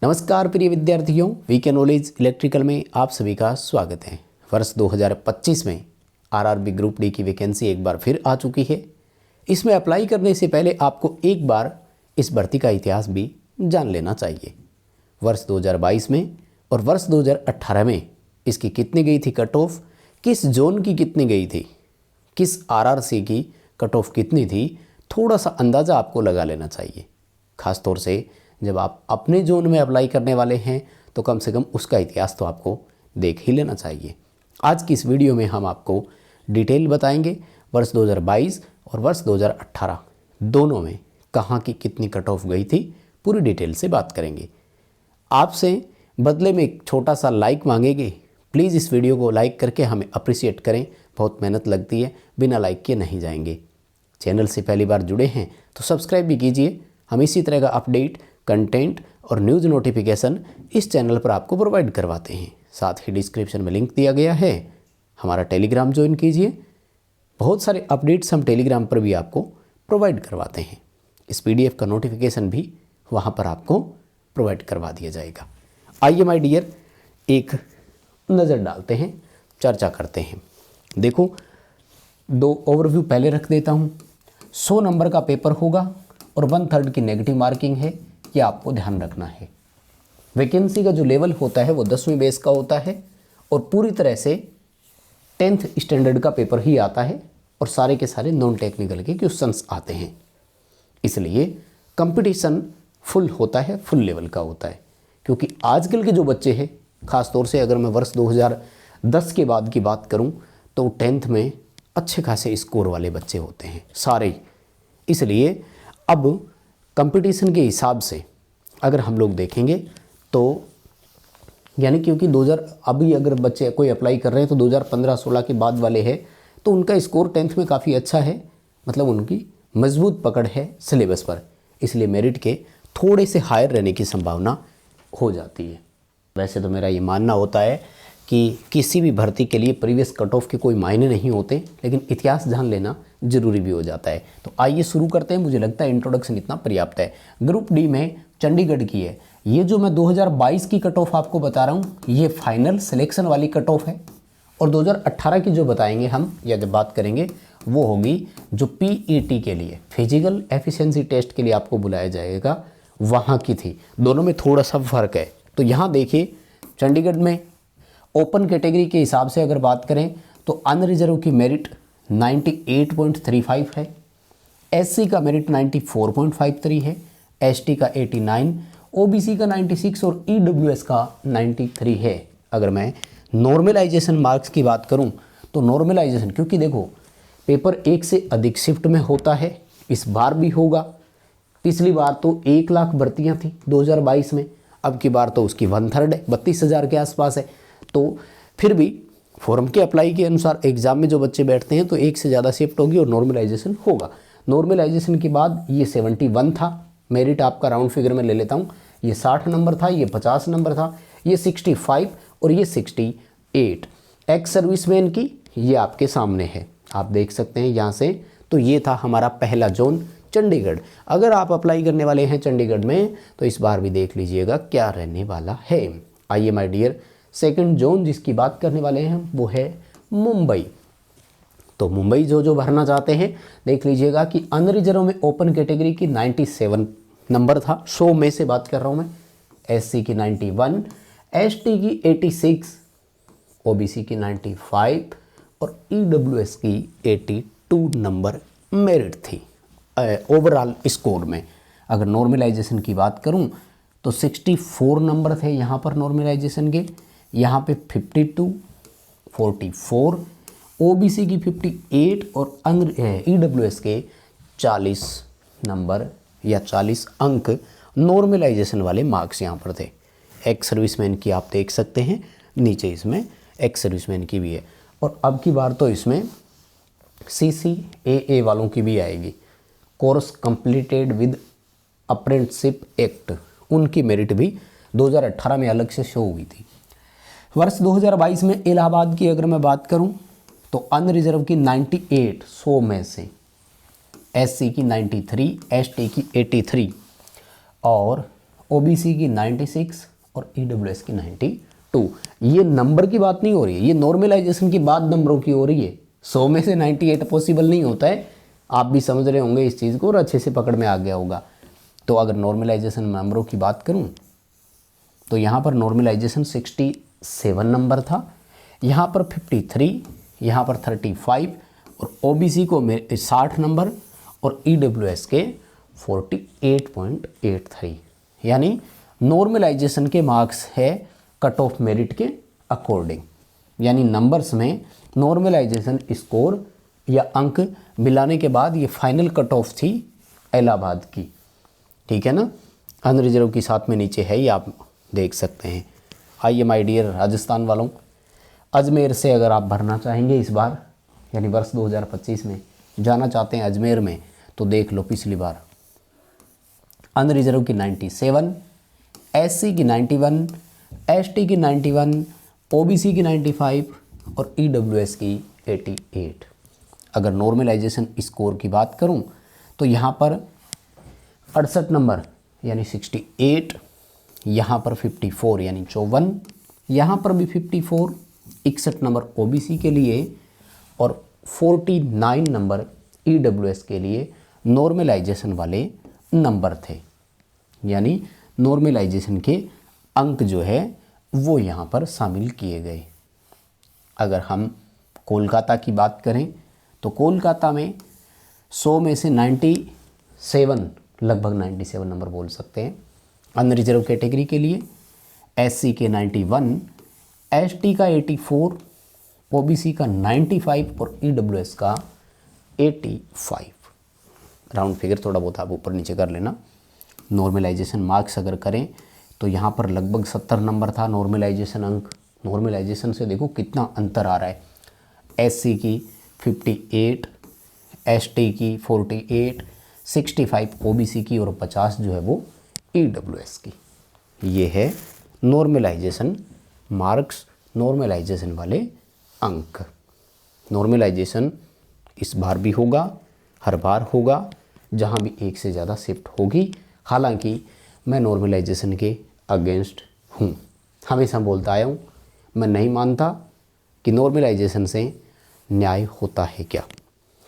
नमस्कार प्रिय विद्यार्थियों, वीके नॉलेज इलेक्ट्रिकल में आप सभी का स्वागत है। वर्ष 2025 में आरआरबी ग्रुप डी की वैकेंसी एक बार फिर आ चुकी है। इसमें अप्लाई करने से पहले आपको एक बार इस भर्ती का इतिहास भी जान लेना चाहिए। वर्ष 2022 में और वर्ष 2018 में इसकी कितनी गई थी कट ऑफ, किस जोन की कितनी गई थी, किस आरआरसी की कट ऑफ कितनी थी, थोड़ा सा अंदाज़ा आपको लगा लेना चाहिए। ख़ास तौर से जब आप अपने जोन में अप्लाई करने वाले हैं तो कम से कम उसका इतिहास तो आपको देख ही लेना चाहिए। आज की इस वीडियो में हम आपको डिटेल बताएंगे वर्ष 2022 और वर्ष 2018 दोनों में कहाँ की कितनी कट ऑफ गई थी, पूरी डिटेल से बात करेंगे। आपसे बदले में एक छोटा सा लाइक मांगेंगे। प्लीज़ इस वीडियो को लाइक करके हमें अप्रिशिएट करें, बहुत मेहनत लगती है, बिना लाइक के नहीं जाएंगे। चैनल से पहली बार जुड़े हैं तो सब्सक्राइब भी कीजिए। हम इसी तरह का अपडेट, कंटेंट और न्यूज़ नोटिफिकेशन इस चैनल पर आपको प्रोवाइड करवाते हैं। साथ ही डिस्क्रिप्शन में लिंक दिया गया है, हमारा टेलीग्राम ज्वाइन कीजिए। बहुत सारे अपडेट्स हम टेलीग्राम पर भी आपको प्रोवाइड करवाते हैं। इस पीडीएफ का नोटिफिकेशन भी वहाँ पर आपको प्रोवाइड करवा दिया जाएगा। आइए माय डियर, एक नज़र डालते हैं, चर्चा करते हैं। देखो, दो ओवरव्यू पहले रख देता हूँ। 100 नंबर का पेपर होगा और 1/3 की नेगेटिव मार्किंग है, ये आपको ध्यान रखना है। वैकेंसी का जो लेवल होता है वो 10वीं बेस का होता है और पूरी तरह से 10th स्टैंडर्ड का पेपर ही आता है और सारे के सारे नॉन टेक्निकल के क्वेश्चंस आते हैं। इसलिए कंपटीशन फुल होता है, फुल लेवल का होता है। क्योंकि आजकल के जो बच्चे हैं, ख़ास तौर से अगर मैं वर्ष 2010 के बाद की बात करूं तो 10th में अच्छे खासे स्कोर वाले बच्चे होते हैं सारे ही। इसलिए अब कंपटीशन के हिसाब से अगर हम लोग देखेंगे तो यानी क्योंकि 2000 अभी अगर बच्चे कोई अप्लाई कर रहे हैं तो 2015-16 के बाद वाले हैं तो उनका स्कोर 10th में काफ़ी अच्छा है, मतलब उनकी मजबूत पकड़ है सिलेबस पर। इसलिए मेरिट के थोड़े से हायर रहने की संभावना हो जाती है। वैसे तो मेरा ये मानना होता है कि किसी भी भर्ती के लिए प्रीवियस कट ऑफ के कोई मायने नहीं होते, लेकिन इतिहास जान लेना जरूरी भी हो जाता है। तो आइए शुरू करते हैं। मुझे लगता है इंट्रोडक्शन इतना पर्याप्त है। ग्रुप डी में चंडीगढ़ की है। ये जो मैं 2022 की कट ऑफ आपको बता रहा हूँ, ये फाइनल सिलेक्शन वाली कट ऑफ है। और 2018 की जो बताएंगे हम या जब बात करेंगे वो होगी जो पीईटी के लिए, फिजिकल एफिशिएंसी टेस्ट के लिए आपको बुलाया जाएगा, वहाँ की थी। दोनों में थोड़ा सा फर्क है। तो यहाँ देखिए, चंडीगढ़ में ओपन कैटेगरी के हिसाब से अगर बात करें तो अनरिजर्व की मेरिट 98.35 है, एससी का मेरिट 94.53 है, एसटी का 89, ओबीसी का 96 और ईडब्ल्यूएस का 93 है। अगर मैं नॉर्मलाइजेशन मार्क्स की बात करूं तो नॉर्मलाइजेशन, क्योंकि देखो पेपर एक से अधिक शिफ्ट में होता है, इस बार भी होगा। पिछली बार तो 1 लाख भर्तियाँ थी 2022 में, अब की बार तो उसकी 1/3 है, 32,000 के आसपास है। तो फिर भी फॉर्म के अप्लाई के अनुसार एग्जाम में जो बच्चे बैठते हैं तो एक से ज़्यादा शिफ्ट होगी और नॉर्मलाइजेशन होगा। नॉर्मलाइजेशन के बाद ये 71 था मेरिट, आपका राउंड फिगर में ले लेता हूँ। ये 60 नंबर था, ये 50 नंबर था, ये 65 और ये 68। एक्स सर्विसमैन की ये आपके सामने है, आप देख सकते हैं यहाँ से। तो ये था हमारा पहला जोन चंडीगढ़। अगर आप अप्लाई करने वाले हैं चंडीगढ़ में तो इस बार भी देख लीजिएगा क्या रहने वाला है। आइए माय डियर, सेकंड जोन जिसकी बात करने वाले हैं वो है मुंबई। तो मुंबई जो भरना चाहते हैं देख लीजिएगा कि अनरिजर्व में ओपन कैटेगरी की 97 नंबर था, 100 में से बात कर रहा हूँ मैं। एससी की 91, एसटी की 86, ओबीसी की 95 और ईडब्ल्यूएस की 82 नंबर मेरिट थी ओवरऑल स्कोर में। अगर नॉर्मलाइजेशन की बात करूं तो 64 नंबर थे यहाँ पर नॉर्मलाइजेशन के, यहाँ पे 52, 44, ओबीसी की 58 और ईडब्ल्यूएस के 40 नंबर या 40 अंक नॉर्मलाइजेशन वाले मार्क्स यहाँ पर थे। एक्स सर्विसमैन की आप देख सकते हैं, नीचे इसमें एक्स सर्विसमैन की भी है। और अब की बार तो इसमें CCAA वालों की भी आएगी, course completed with apprenticeship act, उनकी मेरिट भी 2018 में अलग से शो हुई थी। वर्ष 2022 में इलाहाबाद की अगर मैं बात करूं तो अनरिजर्व की 98 100 में से, एससी की 93, एसटी की 83 और ओबीसी की 96 और ईडब्ल्यूएस की 92। ये नंबर की बात नहीं हो रही है, ये नॉर्मलाइजेशन की बात नंबरों की हो रही है। 100 में से 98 पॉसिबल नहीं होता है, आप भी समझ रहे होंगे इस चीज़ को और अच्छे से पकड़ में आ गया होगा। तो अगर नॉर्मलाइजेशन नंबरों की बात करूं तो यहाँ पर नॉर्मलाइजेशन 67 नंबर था, यहाँ पर 53, यहाँ पर 35 और ओबीसी को 60 नंबर और ईडब्ल्यूएस के 48.83। यानी नॉर्मलाइजेशन के मार्क्स है कट ऑफ मेरिट के अकॉर्डिंग, यानी नंबर्स में नॉर्मलाइजेशन स्कोर या अंक मिलाने के बाद ये फाइनल कट ऑफ थी इलाहाबाद की। ठीक है ना, अनरिजर्व की साथ में नीचे है, ये आप देख सकते हैं। आइए माय डियर राजस्थान वालों, अजमेर से अगर आप भरना चाहेंगे इस बार, यानी वर्ष 2025 में जाना चाहते हैं अजमेर में, तो देख लो पिछली बार अनरिजर्व की 97, एससी की 91, एसटी की 91, ओबीसी की 95 और ईडब्ल्यूएस की 88। अगर नॉर्मलाइजेशन स्कोर की बात करूं तो यहाँ पर 68 नंबर यानी 68, यहाँ पर 54 यानी 54, यहाँ पर भी 54, 61 नंबर ओबीसी के लिए और 49 नंबर ईडब्ल्यूएस के लिए नॉर्मलाइजेशन वाले नंबर थे। यानी नॉर्मलाइजेशन के अंक जो है वो यहाँ पर शामिल किए गए। अगर हम कोलकाता की बात करें तो कोलकाता में 100 में से 97, लगभग 97 नंबर बोल सकते हैं अनरिजर्व कैटेगरी के लिए, एससी के 91, एसटी का 84, ओबीसी का 95 और ईडब्ल्यूएस का 85। राउंड फिगर थोड़ा बहुत आप ऊपर नीचे कर लेना। नॉर्मलाइजेशन मार्क्स अगर करें तो यहाँ पर लगभग 70 नंबर था नॉर्मलाइजेशन अंक। नॉर्मलाइजेशन से देखो कितना अंतर आ रहा है, एससी की 58, एसटी की 48, 65 ओबीसी की और 50 जो है वो ईडब्ल्यूएस की। ये है नॉर्मलाइजेशन मार्क्स, नॉर्मलाइजेशन वाले अंक। नॉर्मलाइजेशन इस बार भी होगा, हर बार होगा, जहाँ भी एक से ज़्यादा शिफ्ट होगी। हालांकि मैं नॉर्मलाइजेशन के अगेंस्ट हूँ, हमेशा बोलता आया हूँ, मैं नहीं मानता कि नॉर्मलाइजेशन से न्याय होता है क्या।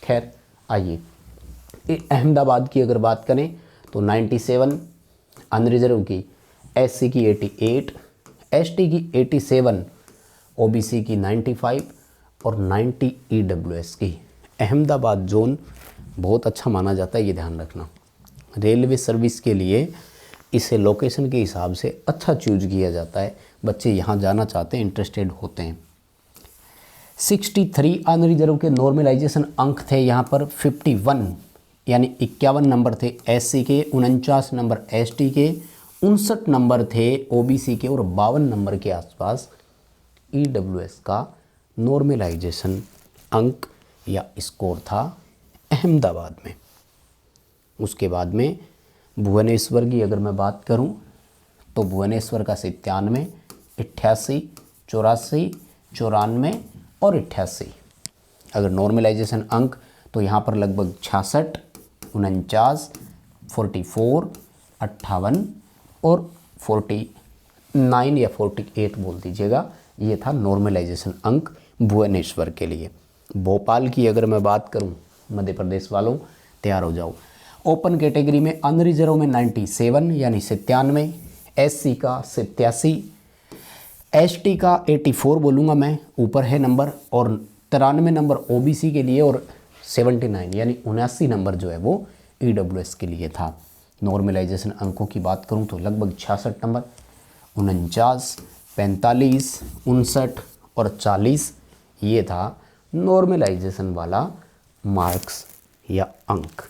खैर आइए, अहमदाबाद की अगर बात करें तो 97 अनरिजर्व की, एससी की 88, एसटी की 87, ओबीसी की 95 और 90 ईडब्ल्यूएस की। अहमदाबाद जोन बहुत अच्छा माना जाता है, ये ध्यान रखना। रेलवे सर्विस के लिए इसे लोकेशन के हिसाब से अच्छा चूज किया जाता है, बच्चे यहाँ जाना चाहते हैं, इंटरेस्टेड होते हैं। 63 अनरिजर्व के नॉर्मलाइजेशन अंक थे यहाँ पर 51, यानी 51 नंबर थे एससी के, 49 नंबर एसटी के, 59 नंबर थे ओबीसी के और 52 नंबर के आसपास ईडब्ल्यूएस का नॉर्मलाइजेशन अंक या स्कोर था अहमदाबाद में। उसके बाद में भुवनेश्वर की अगर मैं बात करूं तो भुवनेश्वर का 97, 88, 84, 94 और 88। अगर नॉर्मलाइजेशन अंक तो यहाँ पर लगभग 66, 49, 44, 58 और 49 या 48 बोल दीजिएगा, ये था नॉर्मलाइजेशन अंक भुवनेश्वर के लिए। भोपाल की अगर मैं बात करूं, मध्य प्रदेश वालों तैयार हो जाओ। ओपन कैटेगरी में अनरिजर्व में 97 यानी 97, एससी का 87, एसटी का 84 बोलूँगा मैं, ऊपर है नंबर, और 93 नंबर ओबीसी के लिए और 79 यानी 79 नंबर जो है वो ईडब्ल्यूएस के लिए था। नॉर्मलाइजेशन अंकों की बात करूं तो लगभग 66 नंबर, 49, 45, 59 और 40, ये था नॉर्मलाइजेशन वाला मार्क्स या अंक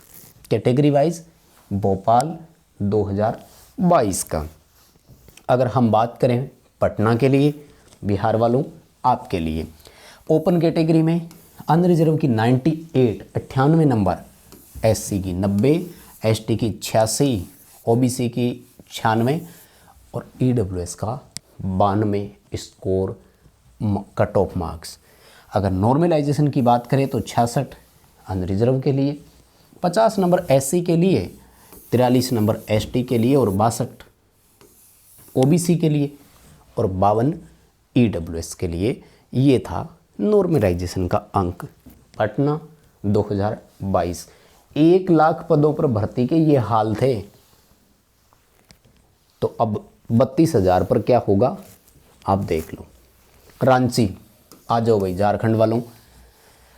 कैटेगरी वाइज भोपाल 2022 का। अगर हम बात करें पटना के लिए, बिहार वालों आपके लिए, ओपन कैटेगरी में अनरिजर्व की 98 नंबर, एससी की 90, एसटी की 86, ओबीसी की 96 और ईडब्ल्यूएस का 92 स्कोर कट ऑफ मार्क्स। अगर नॉर्मलाइजेशन की बात करें तो 66 अनरिजर्व के लिए, 50 नंबर एससी के लिए, 43 नंबर एसटी के लिए और 62 ओबीसी के लिए और 52 ईडब्ल्यूएस के लिए। ये था नॉर्मलाइजेशन का अंक। पटना 2022 1 लाख पदों पर भर्ती के ये हाल थे। तो अब 32,000 पर क्या होगा आप देख लो। रांची आ जाओ भाई, झारखंड वालों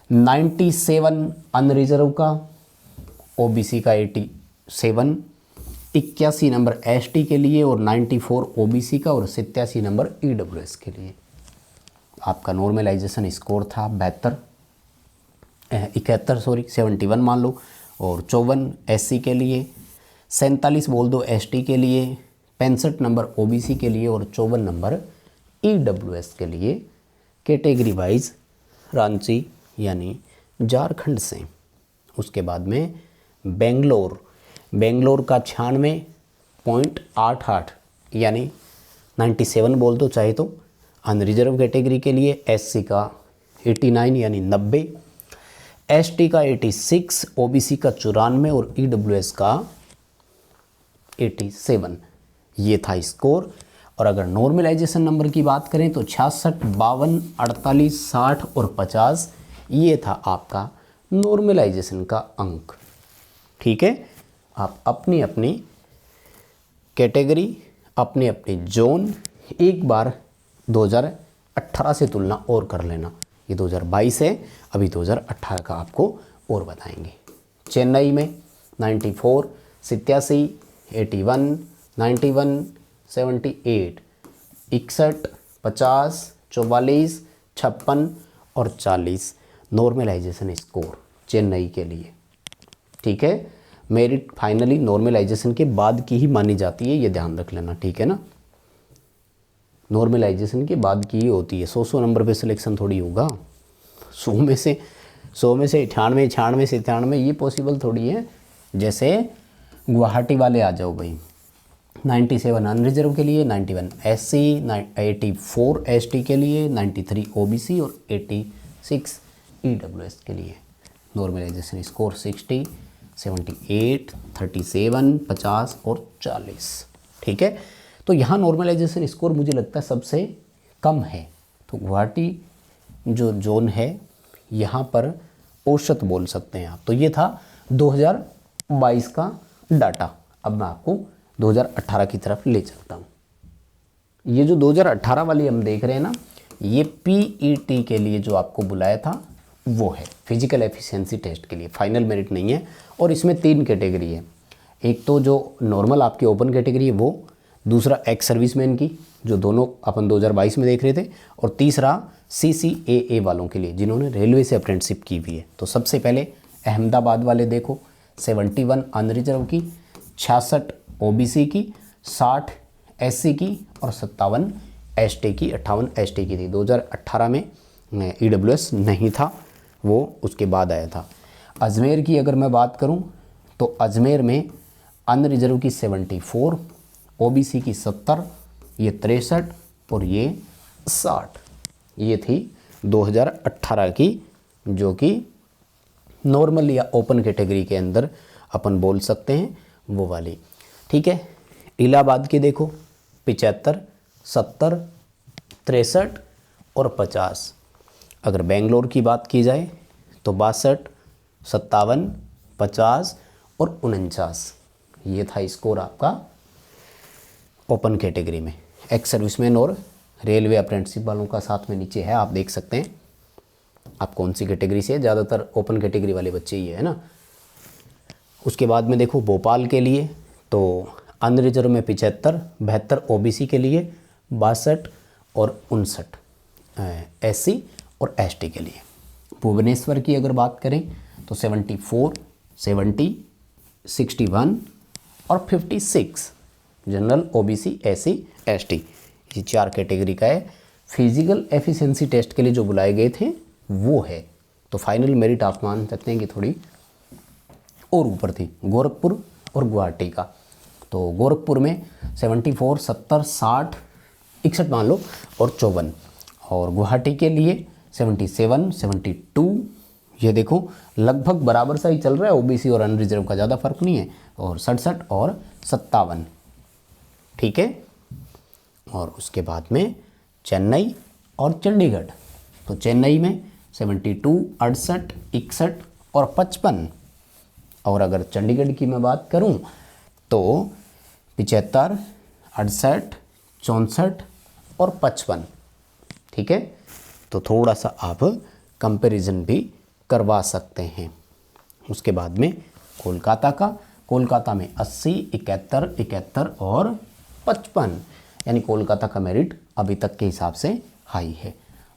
97 अनरिजर्व का, ओबीसी का 87, 81 नंबर एसटी के लिए और 94 ओबीसी का और 87 नंबर ईडब्ल्यूएस के लिए। आपका नॉर्मलाइजेशन स्कोर था 71 मान लो, और 54 एससी के लिए, 47 बोल दो एसटी के लिए, 65 नंबर ओबीसी के लिए और 54 नंबर ईडब्ल्यूएस के लिए। कैटेगरी वाइज रांची यानी झारखंड से। उसके बाद में बेंगलोर का 96.88 यानी 97 बोल दो चाहे तो, अनरिजर्व कैटेगरी के लिए। एससी का 89 यानी 90, एसटी का 86, ओबीसी का 94 और ईडब्ल्यूएस का 87। ये था स्कोर। और अगर नॉर्मलाइजेशन नंबर की बात करें तो 66, 52, 48, 60 और 50 ये था आपका नॉर्मलाइजेशन का अंक। ठीक है, आप अपनी अपनी कैटेगरी, अपने अपने जोन एक बार 2018 से तुलना और कर लेना। ये 2022 है, अभी 2018 का आपको और बताएंगे। चेन्नई में 94, 87, 81, 91, 78, 61, 50, 44, 56 और 40 नॉर्मलाइजेशन स्कोर चेन्नई के लिए। ठीक है, मेरिट फाइनली नॉर्मलाइजेशन के बाद की ही मानी जाती है, ये ध्यान रख लेना। ठीक है ना, नॉर्मलाइजेशन के बाद की ही होती है। 100 नंबर पे सिलेक्शन थोड़ी होगा। 100 में से 98, 96 से 93 ये पॉसिबल थोड़ी है। जैसे गुवाहाटी वाले आ जाओ भाई, 97 अनरिजर्व के लिए, 91 एससी, 84 एसटी के लिए, 93 ओबीसी और 86 ईडब्ल्यूएस के लिए। नॉर्मलाइजेशन स्कोर 60, 78, 37, 50 और 40। ठीक है, तो यहाँ नॉर्मलाइजेशन स्कोर मुझे लगता है सबसे कम है। तो गुवाहाटी जो जोन है यहाँ पर औसत बोल सकते हैं आप। तो ये था 2022 का डाटा। अब मैं आपको 2018 की तरफ ले चलता हूँ। ये जो 2018 वाली हम देख रहे हैं ना, ये पीईटी के लिए जो आपको बुलाया था वो है, फिजिकल एफिशिएंसी टेस्ट के लिए। फाइनल मेरिट नहीं है। और इसमें 3 कैटेगरी है। एक तो जो नॉर्मल आपकी ओपन कैटेगरी है वो, दूसरा एक्स सर्विसमैन की जो दोनों अपन 2022 में देख रहे थे, और तीसरा CCAA वालों के लिए जिन्होंने रेलवे से अप्रेंटिसशिप की हुई है। तो सबसे पहले अहमदाबाद वाले देखो, 71 अनरिजर्व की, 66 ओबीसी की, 60 एससी की और 57 एसटी की, 58 एसटी की थी। 2018 में ईडब्ल्यूएस नहीं था, वो उसके बाद आया था। अजमेर की अगर मैं बात करूं तो अजमेर में अनरिजर्व की 74, ओबीसी की 70, ये 63 और ये 60। ये थी 2018 की, जो कि नॉर्मल या ओपन कैटेगरी के अंदर अपन बोल सकते हैं वो वाली। ठीक है, इलाहाबाद के देखो 75, 70, 63 और 50। अगर बेंगलोर की बात की जाए तो 62, 57, 50 और 49। ये था स्कोर आपका ओपन कैटेगरी में। एक्स सर्विसमैन और रेलवे अप्रेंटिसशिप वालों का साथ में नीचे है, आप देख सकते हैं आप कौन सी कैटेगरी से है। ज़्यादातर ओपन कैटेगरी वाले बच्चे ही है ना। उसके बाद में देखो भोपाल के लिए तो अनरिजर्व में 75, 72 ओबीसी के लिए, 62 और 59 एससी और एसटी के लिए। भुवनेश्वर की अगर बात करें तो 74, 70, 61 और 56 जनरल, ओबीसी, एससी, एसटी, ये 4 कैटेगरी का है। फिजिकल एफिशिएंसी टेस्ट के लिए जो बुलाए गए थे वो है। तो फाइनल मेरिट आप मान सकते हैं कि थोड़ी और ऊपर थी गोरखपुर और गुवाहाटी का। तो गोरखपुर में 74, 70, 60, 61 मान लो और 54, और गुवाहाटी के लिए 77, 72। ये देखो लगभग बराबर सा ही चल रहा है, ओबीसी और अनरिजर्व का ज़्यादा फर्क नहीं है, और 67 और 57। ठीक है, और उसके बाद में चेन्नई और चंडीगढ़। तो चेन्नई में 72, 68, 61 और 55। और अगर चंडीगढ़ की मैं बात करूं तो 75, 68, 64 और 55। ठीक है, तो थोड़ा सा आप कंपैरिजन भी करवा सकते हैं। उसके बाद में कोलकाता में 80, 71, 71 और 55, यानी कोलकाता का मेरिट अभी तक के हिसाब से हाई है।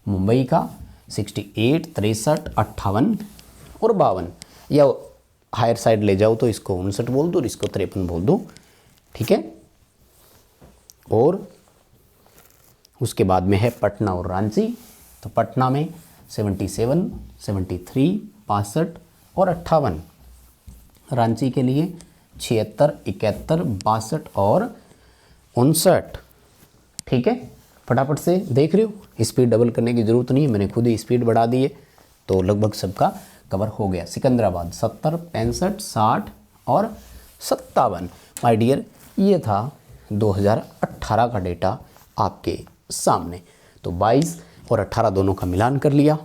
मुंबई का 68, 63, 58 और 52, या हायर साइड ले जाओ तो इसको 59 बोल दो और इसको 53 बोल दो। ठीक है, और उसके बाद में है पटना और रांची। तो पटना में 77, 73, 65 और 58। रांची के लिए 76, 71, 62 और 59। ठीक है, फटाफट से देख रहे हो, स्पीड डबल करने की ज़रूरत नहीं है, मैंने खुद ही स्पीड बढ़ा दी है, तो लगभग सबका कवर हो गया। सिकंदराबाद 70, 65, 60 और 57। माय डियर, ये था 2018 का डेटा आपके सामने। तो 22 और 18 दोनों का मिलान कर लिया।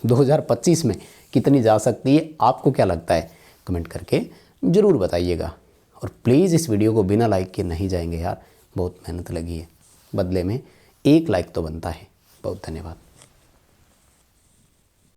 2025 में कितनी जा सकती है, आपको क्या लगता है, कमेंट करके ज़रूर बताइएगा। और प्लीज़ इस वीडियो को बिना लाइक के नहीं जाएंगे यार, बहुत मेहनत लगी है, बदले में एक लाइक तो बनता है। बहुत धन्यवाद।